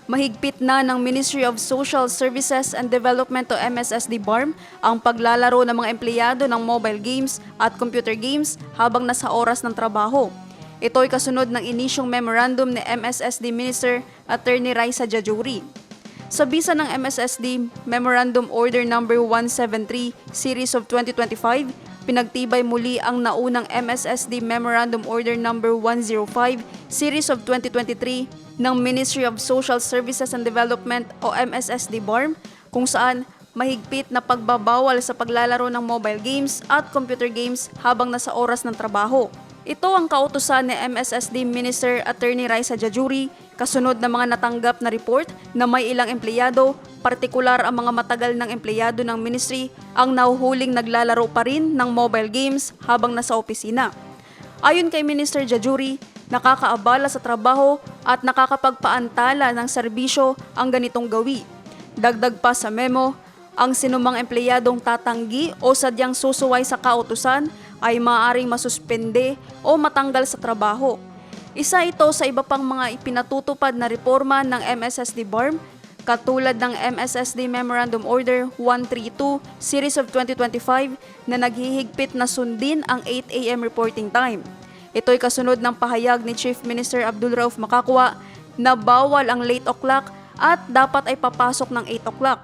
Mahigpit na ng Ministry of Social Services and Development o MSSD BARM ang paglalaro ng mga empleyado ng mobile games at computer games habang nasa oras ng trabaho. Ito ay kasunod ng inisyong memorandum ni MSSD Minister Attorney Raisa Jajuri. Sa bisa ng MSSD Memorandum Order No. 173 Series of 2025, pinagtibay muli ang naunang MSSD Memorandum Order No. 105 Series of 2023 ng Ministry of Social Services and Development o MSSD BARM kung saan mahigpit na pagbabawal sa paglalaro ng mobile games at computer games habang nasa oras ng trabaho. Ito ang kautusan ni MSSD Minister Attorney Raisa Jajuri kasunod ng mga natanggap na report na may ilang empleyado, partikular ang mga matagal ng empleyado ng ministry, ang nahuhuling naglalaro pa rin ng mobile games habang nasa opisina. Ayon kay Minister Jajuri, nakakaabala sa trabaho at nakakapagpaantala ng serbisyo ang ganitong gawi. Dagdag pa sa memo, ang sinumang empleyadong tatanggi o sadyang susuway sa kautusan ay maaaring masuspende o matanggal sa trabaho. Isa ito sa iba pang mga ipinatutupad na reforma ng MSSD BARM katulad ng MSSD Memorandum Order 132 Series of 2025 na naghihigpit na sundin ang 8 a.m. reporting time. Ito'y kasunod ng pahayag ni Chief Minister Abdul Rauf Makakwa na bawal ang late o'clock at dapat ay papasok ng 8 o'clock.